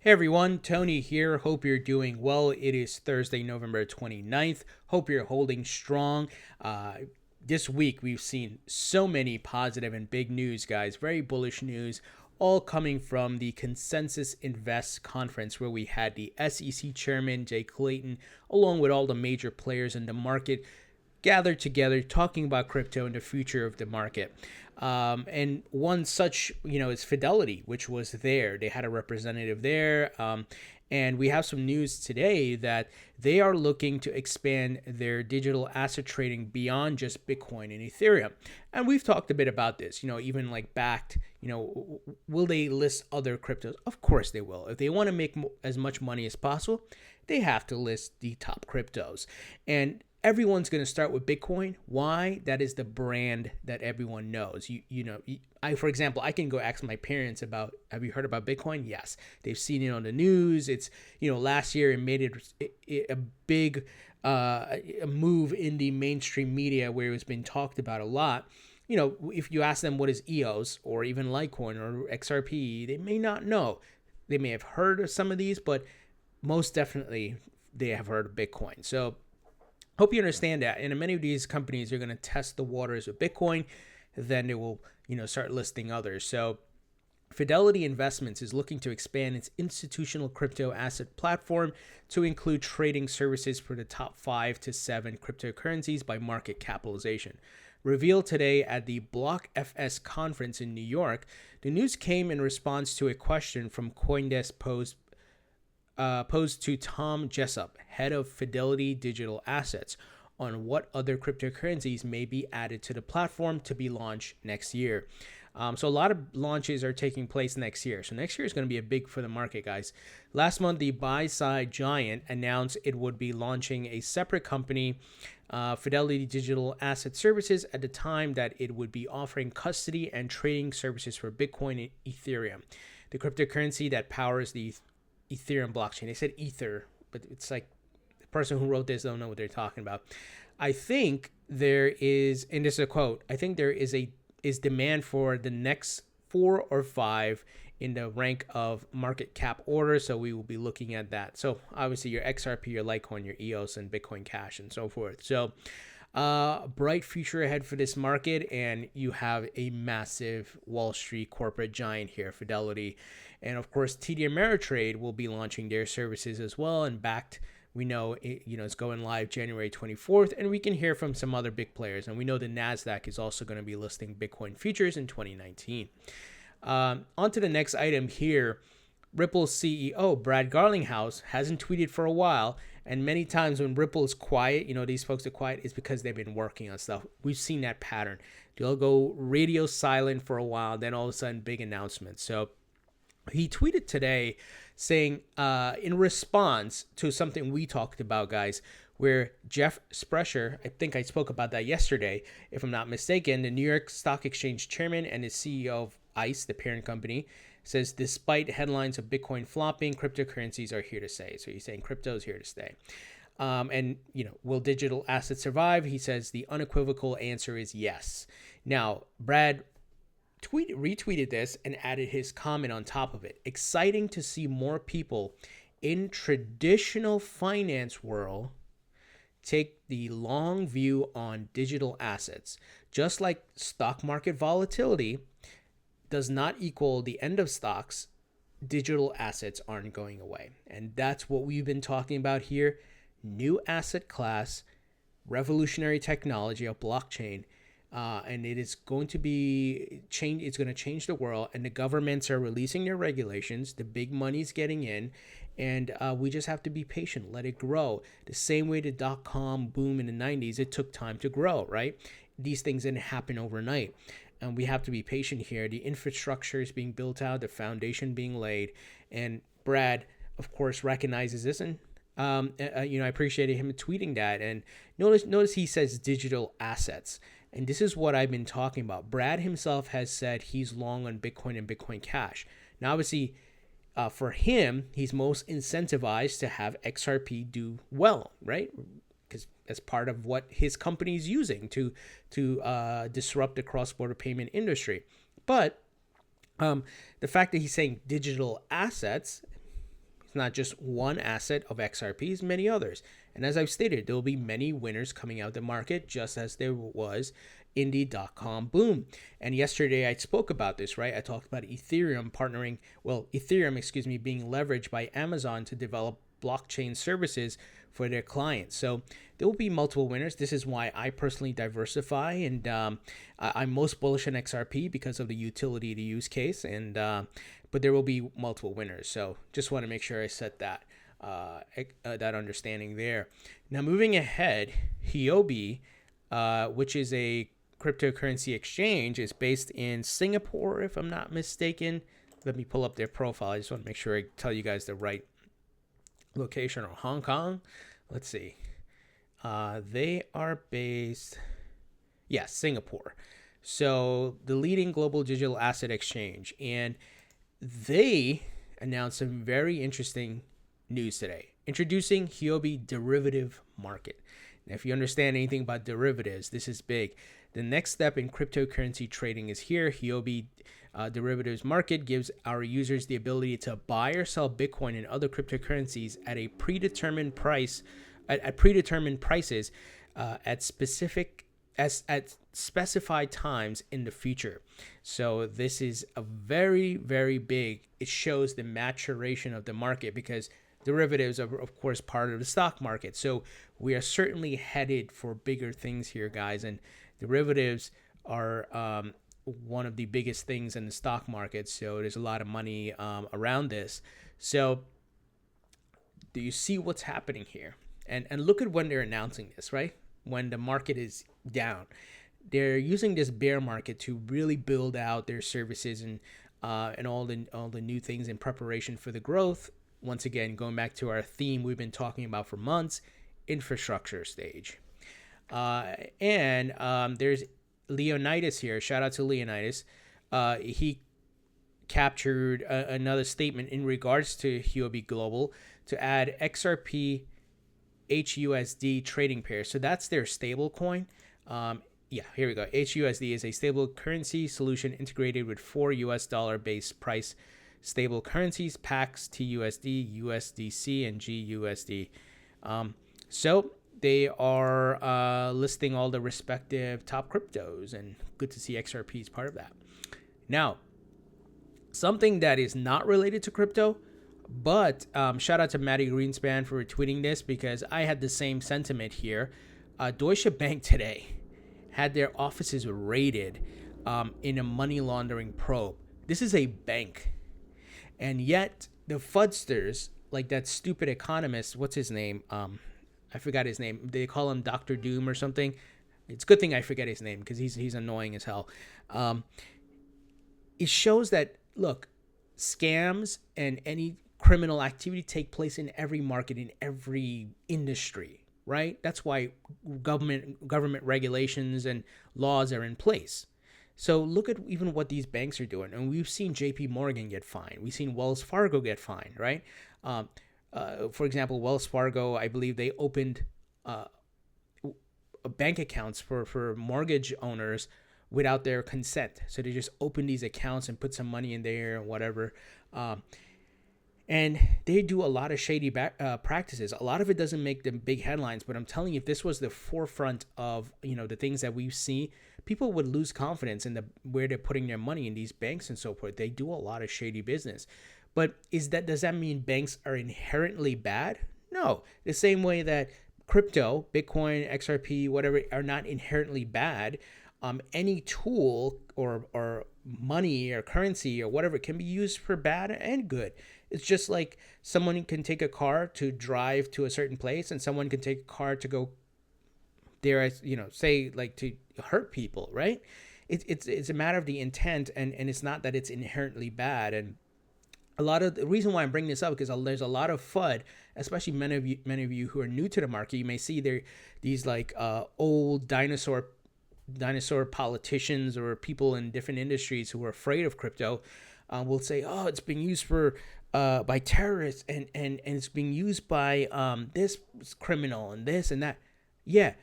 Hey everyone, Tony here. Hope you're doing well. It is Thursday, November 29th. Hope you're holding strong. This week we've seen so many positive and big news, guys. Very bullish news, all coming from the Consensus Invest conference where we had the SEC chairman, Jay Clayton, along with all the major players in the market gathered together talking about crypto and the future of the market. And one such, is Fidelity, which was there. They had a representative there. And we have some news today that they are looking to expand their digital asset trading beyond just Bitcoin and Ethereum. And we've talked a bit about this, even like backed, will they list other cryptos? Of course they will. If they want to make as much money as possible, they have to list the top cryptos. And everyone's going to start with Bitcoin. Why? That is the brand that everyone knows. For example, I can go ask my parents about, have you heard about Bitcoin? Yes. They've seen it on the news. It's, last year it made it a big move in the mainstream media where it's been talked about a lot. If you ask them what is EOS or even Litecoin or XRP, they may not know. They may have heard of some of these, but most definitely they have heard of Bitcoin. So hope you understand that. And many of these companies are going to test the waters with Bitcoin. Then they will, start listing others. So Fidelity Investments is looking to expand its institutional crypto asset platform to include trading services for the top 5 to 7 cryptocurrencies by market capitalization. Revealed today at the Block FS conference in New York, the news came in response to a question from CoinDesk posed to Tom Jessup, head of Fidelity Digital Assets, on what other cryptocurrencies may be added to the platform to be launched next year. So a lot of launches are taking place next year. So next year is going to be a big for the market, guys. Last month, the buy-side giant announced it would be launching a separate company, Fidelity Digital Asset Services, at the time that it would be offering custody and trading services for Bitcoin and Ethereum, the cryptocurrency that powers the Ethereum blockchain. They said Ether, but it's like the person who wrote this don't know what they're talking about. I think there is, and this is a quote, I think there is demand for the next 4 or 5 in the rank of market cap order. So we will be looking at that. So obviously your XRP, your Litecoin, your EOS, and Bitcoin Cash, and so forth. So bright future ahead for this market, and you have a massive Wall Street corporate giant here, Fidelity. And of course, TD Ameritrade will be launching their services as well, and backed, we know it's going live January 24th, and we can hear from some other big players. And we know the NASDAQ is also going to be listing Bitcoin futures in 2019. On to the next item here. Ripple's CEO, Brad Garlinghouse, hasn't tweeted for a while. And many times when Ripple is quiet, these folks are quiet, is because they've been working on stuff. We've seen that pattern. They'll go radio silent for a while, then all of a sudden big announcements. So he tweeted today saying, in response to something we talked about, guys, where Jeff Sprecher, I think I spoke about that yesterday, if I'm not mistaken, the New York Stock Exchange chairman and the CEO of ICE, the parent company, says despite headlines of Bitcoin flopping, cryptocurrencies are here to stay. So he's saying crypto is here to stay. And, will digital assets survive? He says the unequivocal answer is yes. Now, Brad retweeted this and added his comment on top of it. Exciting to see more people in traditional finance world take the long view on digital assets. Just like stock market volatility does not equal the end of stocks, digital assets aren't going away. And that's what we've been talking about here. New asset class, revolutionary technology of blockchain. And it is going to be change. It's going to change the world, and the governments are releasing their regulations. The big money's getting in, and we just have to be patient, let it grow. The same way the dot-com boom in the 90s, it took time to grow, right? These things didn't happen overnight, and we have to be patient here. The infrastructure is being built out, the foundation being laid, and Brad, of course, recognizes this, and I appreciated him tweeting that. And notice he says digital assets. And this is what I've been talking about. Brad himself has said he's long on Bitcoin and Bitcoin Cash. Now, obviously, for him, he's most incentivized to have XRP do well, right? Because as part of what his company is using to disrupt the cross-border payment industry. But the fact that he's saying digital assets, It's not just one asset of XRP, many others. And as I've stated, there will be many winners coming out the market, just as there was in the dot-com boom. And yesterday I spoke about this, right? I talked about Ethereum being leveraged by Amazon to develop blockchain services for their clients. So there will be multiple winners. This is why I personally diversify, and I'm most bullish on XRP because of the utility to use case. And but there will be multiple winners. So just want to make sure I set that that understanding there. Now moving ahead, Huobi, which is a cryptocurrency exchange, is based in Singapore, if I'm not mistaken. Let me pull up their profile. I just want to make sure I tell you guys the right location, or Hong Kong. Let's see. They are based, Singapore. So the leading global digital asset exchange, and they announced some very interesting news today, introducing Huobi Derivative Market. Now, if you understand anything about derivatives, this is big. The next step in cryptocurrency trading is here. Huobi Derivatives Market gives our users the ability to buy or sell Bitcoin and other cryptocurrencies at a predetermined price, at predetermined prices, at specified times in the future. So this is a very, very big. It shows the maturation of the market, because derivatives are, of course, part of the stock market. So we are certainly headed for bigger things here, guys. And derivatives are one of the biggest things in the stock market. So there's a lot of money around this. So do you see what's happening here? And look at when they're announcing this, right? When the market is down. They're using this bear market to really build out their services and all the new things in preparation for the growth. Once again, going back to our theme we've been talking about for months, infrastructure stage. There's Leonidas here. Shout out to Leonidas. He captured another statement in regards to Huobi Global to add XRP HUSD trading pair. So that's their stable coin. Here we go. HUSD is a stable currency solution integrated with 4 US dollar based price stable currencies: PAX, TUSD, USDC, and GUSD. So they are listing all the respective top cryptos, and good to see XRP is part of that. Now, something that is not related to crypto, but shout out to Maddie Greenspan for retweeting this, because I had the same sentiment here. Deutsche Bank today had their offices raided in a money laundering probe. This is a bank. And yet the FUDsters, like that stupid economist, what's his name? I forgot his name. They call him Dr. Doom or something. It's a good thing I forget his name, because he's annoying as hell. It shows that, look, scams and any criminal activity take place in every market, in every industry, right? That's why government regulations and laws are in place. So look at even what these banks are doing. And we've seen JP Morgan get fined. We've seen Wells Fargo get fined, right? For example, Wells Fargo, I believe they opened bank accounts for mortgage owners without their consent. So they just open these accounts and put some money in there or whatever. And they do a lot of shady practices. A lot of it doesn't make them big headlines, but I'm telling you, if this was the forefront of the things that we see, people would lose confidence in where they're putting their money in these banks and so forth. They do a lot of shady business. But does that mean banks are inherently bad? No. The same way that crypto, Bitcoin, XRP, whatever, are not inherently bad. Any tool or money or currency or whatever can be used for bad and good. It's just like someone can take a car to drive to a certain place, and someone can take a car to go there, say, like, to hurt people, right? It's a matter of the intent, and it's not that it's inherently bad. And a lot of the reason why I'm bringing this up, because there's a lot of FUD, especially many of you who are new to the market. You may see these like old dinosaur politicians or people in different industries who are afraid of crypto will say, oh, it's being used by terrorists and it's being used by this criminal and this and that. Yeah.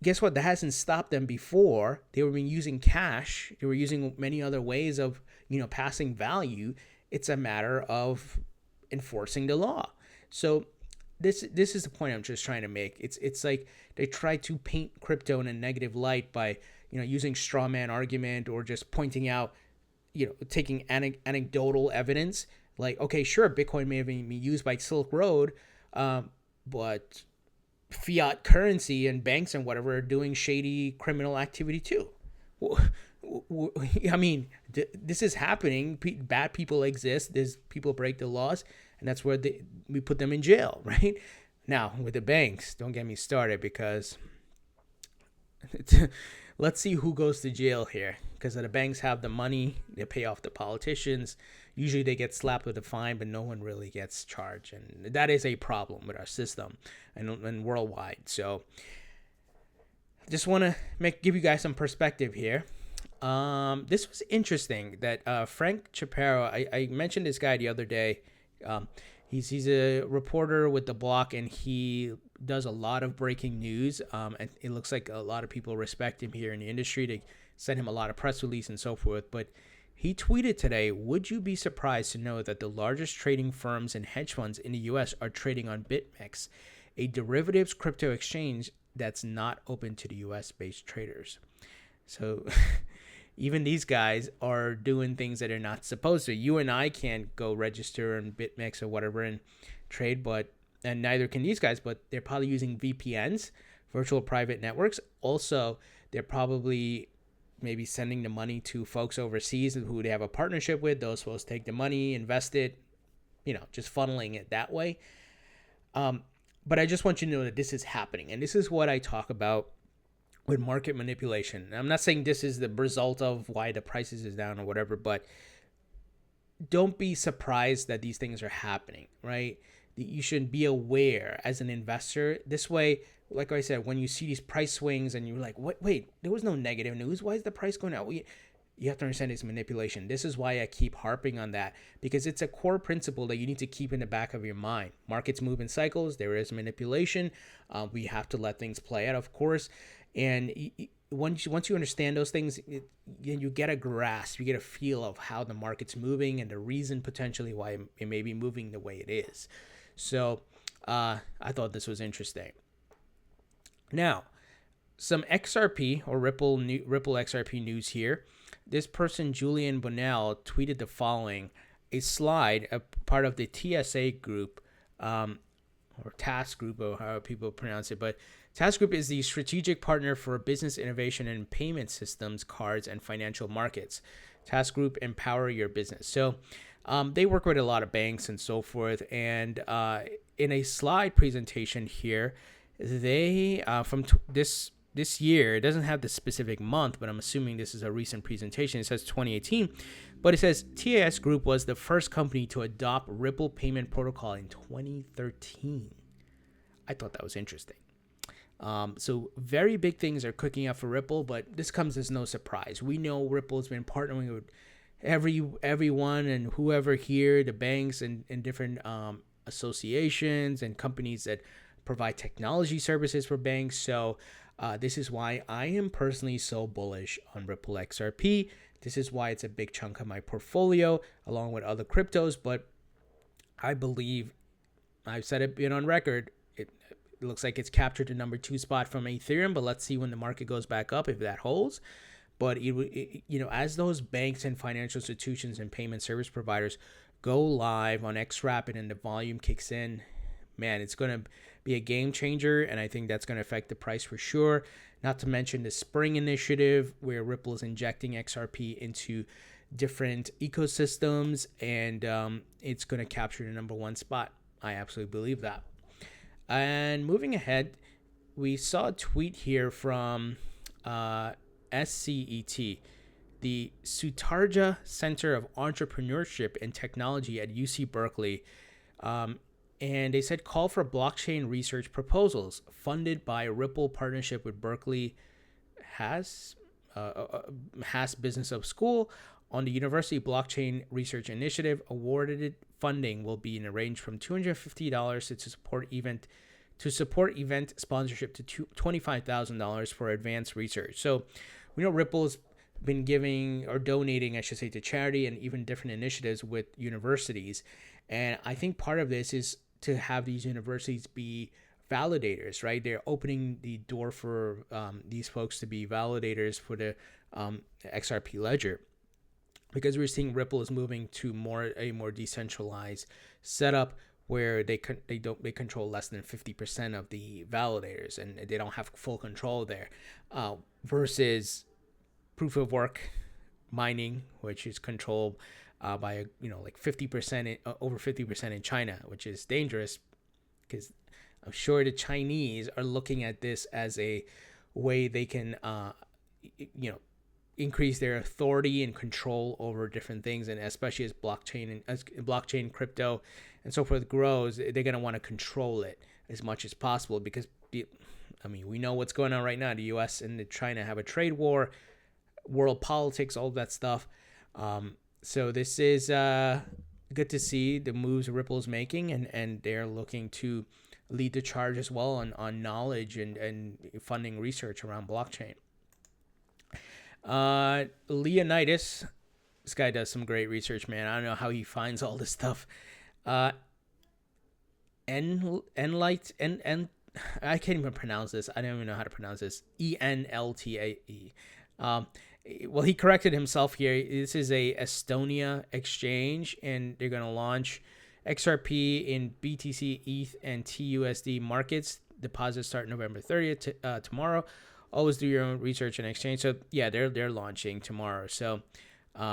Guess what? That hasn't stopped them before. They were using cash. They were using many other ways of, passing value. It's a matter of enforcing the law. So this is the point I'm just trying to make. It's like they try to paint crypto in a negative light by using straw man argument or just pointing out, taking anecdotal evidence. Like, okay, sure, Bitcoin may have been used by Silk Road, but fiat currency and banks and whatever are doing shady criminal activity too. I mean, this is happening. Bad people exist. There's people break the laws, and that's where we put them in jail, right? Now, with the banks, don't get me started, because let's see who goes to jail here, because the banks have the money. They pay off the politicians. Usually they get slapped with a fine, but no one really gets charged. And that is a problem with our system and worldwide. So just want to give you guys some perspective here. This was interesting that Frank Chaparro, I mentioned this guy the other day. He's a reporter with the Block, and he does a lot of breaking news. And it looks like a lot of people respect him here in the industry. They send him a lot of press release and so forth. But he tweeted today, "Would you be surprised to know that the largest trading firms and hedge funds in the U.S. are trading on BitMEX, a derivatives crypto exchange that's not open to the U.S.-based traders?" So even these guys are doing things that are not supposed to. You and I can't go register on BitMEX or whatever and trade, and neither can these guys, but they're probably using VPNs, virtual private networks. Also, they're probably maybe sending the money to folks overseas who they have a partnership with. Those folks take the money, invest it, just funneling it that way. But I just want you to know that this is happening. And this is what I talk about with market manipulation. I'm not saying this is the result of why the prices is down or whatever, but don't be surprised that these things are happening, right? You should be aware as an investor. This way, like I said, when you see these price swings and you're like, wait, there was no negative news. Why is the price going out? You have to understand it's manipulation. This is why I keep harping on that, because it's a core principle that you need to keep in the back of your mind. Markets move in cycles. There is manipulation. We have to let things play out, of course. And once you understand those things, you get a grasp, you get a feel of how the market's moving and the reason potentially why it may be moving the way it is. So I thought this was interesting. Now, some XRP or Ripple XRP news here. This person, Julian Bonnell, tweeted the following: a slide, a part of the TSA group, or TAS group, or however people pronounce it. But TAS group is the strategic partner for business innovation and payment systems, cards, and financial markets. TAS group, empower your business. So they work with a lot of banks and so forth. And in a slide presentation here, they this year, it doesn't have the specific month, but I'm assuming this is a recent presentation. It says 2018, but it says TAS Group was the first company to adopt Ripple payment protocol in 2013. I thought that was interesting. So very big things are cooking up for Ripple, but this comes as no surprise. We know Ripple's been partnering with everyone and whoever here, the banks and different associations and companies that provide technology services for banks. So this is why I am personally so bullish on Ripple XRP. This is why it's a big chunk of my portfolio along with other cryptos. But I believe, I've said it on record, it looks like it's captured the number 2 spot from Ethereum, but let's see when the market goes back up if that holds. But as those banks and financial institutions and payment service providers go live on XRapid and the volume kicks in, man, it's going to be a game changer, and I think that's going to affect the price for sure. Not to mention the Spring Initiative, where Ripple is injecting XRP into different ecosystems, and it's going to capture the number 1 spot. I absolutely believe that. And moving ahead, we saw a tweet here from SCET, the Sutarja Center of Entrepreneurship and Technology at UC Berkeley. And they said, call for blockchain research proposals funded by Ripple partnership with Berkeley Haas Business of School on the University Blockchain Research Initiative. Awarded funding will be in a range from $250 to support event sponsorship to $25,000 for advanced research. So we know Ripple's been giving or donating, I should say, to charity and even different initiatives with universities. And I think part of this is to have these universities be validators, right? They're opening the door for these folks to be validators for the XRP ledger, because we're seeing Ripple is moving to a more decentralized setup where they control less than 50% of the validators, and they don't have full control there, versus proof of work mining, which is controlled by like 50%, over 50% in China, which is dangerous, because I'm sure the Chinese are looking at this as a way they can increase their authority and control over different things, and especially as blockchain crypto and so forth grows, they're going to want to control it as much as possible, because we know what's going on right now. The US and China have a trade war, world politics, all that stuff. So this is good to see the moves Ripple's making, and they're looking to lead the charge as well on knowledge and funding research around blockchain. Leonidas, this guy does some great research, man. I don't know how he finds all this stuff. Enlight, I can't even pronounce this. I don't even know how to pronounce this. ENLTAE. Well, he corrected himself here. This is a Estonia exchange, and they're going to launch XRP in BTC, ETH, and TUSD markets. Deposits start November 30th tomorrow. Always do your own research and exchange. So yeah, they're launching tomorrow. So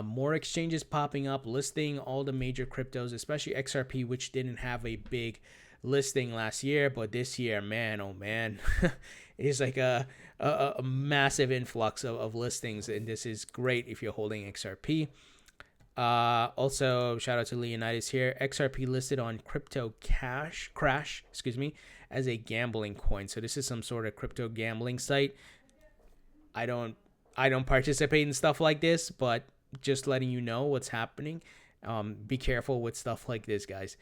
more exchanges popping up, listing all the major cryptos, especially XRP, which didn't have a big listing last year, but this year, man, oh man, it is like a massive influx of listings, and this is great if you're holding XRP. Also, shout out to Leonidas here. XRP listed on Crypto Crash, as a gambling coin. So this is some sort of crypto gambling site. I don't participate in stuff like this, but just letting you know what's happening. Be careful with stuff like this, guys.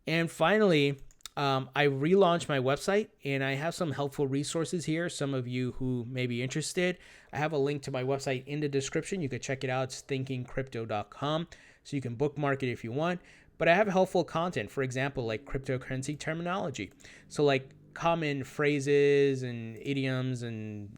And finally, I relaunched my website, and I have some helpful resources here. Some of you who may be interested, I have a link to my website in the description. You can check it out. It's thinkingcrypto.com. So you can bookmark it if you want. But I have helpful content, for example, like cryptocurrency terminology. So like common phrases and idioms and,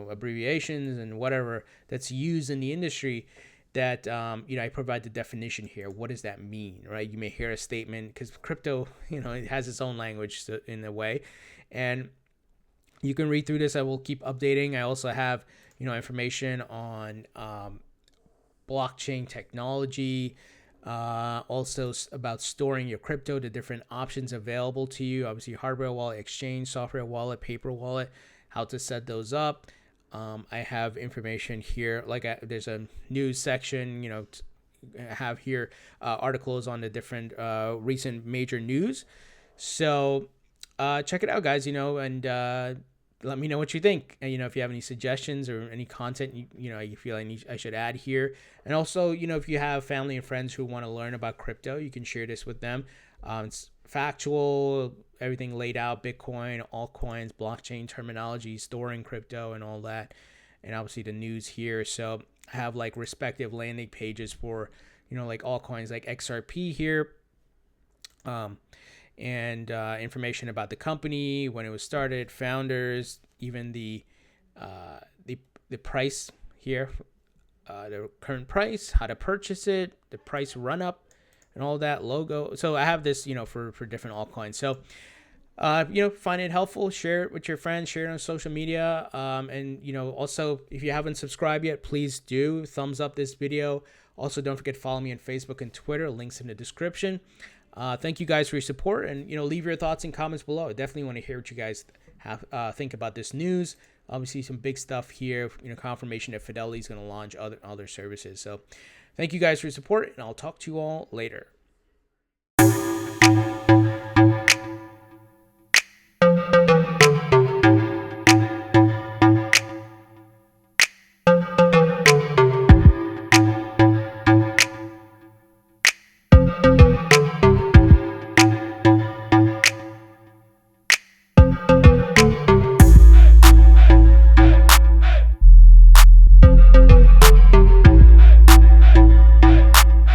abbreviations and whatever that's used in the industry that, I provide the definition here. What does that mean, right? You may hear a statement, because crypto, it has its own language in a way. And you can read through this. I will keep updating. I also have, information on blockchain technology, also about storing your crypto, the different options available to you. Obviously, hardware wallet, exchange, software wallet, paper wallet, how to set those up. I have information here, there's a news section, I have here articles on the different recent major news. So check it out, guys, and let me know what you think. And, if you have any suggestions or any content, you feel I should add here. And also, if you have family and friends who want to learn about crypto, you can share this with them. It's factual, everything laid out, Bitcoin, altcoins, blockchain terminology, storing crypto and all that. And obviously the news here. So I have respective landing pages for, altcoins like XRP here. And information about the company, when it was started, founders, even the price here, the current price, how to purchase it, the price run up, and all that, logo. So I have this, for different altcoins. So, find it helpful, share it with your friends, share it on social media. And, also, if you haven't subscribed yet, please do thumbs up this video. Also, don't forget to follow me on Facebook and Twitter. Links in the description. Thank you guys for your support, and leave your thoughts and comments below. I definitely want to hear what you guys have think about this news. Obviously, some big stuff here. Confirmation that Fidelity is going to launch other services. So, thank you guys for your support, and I'll talk to you all later.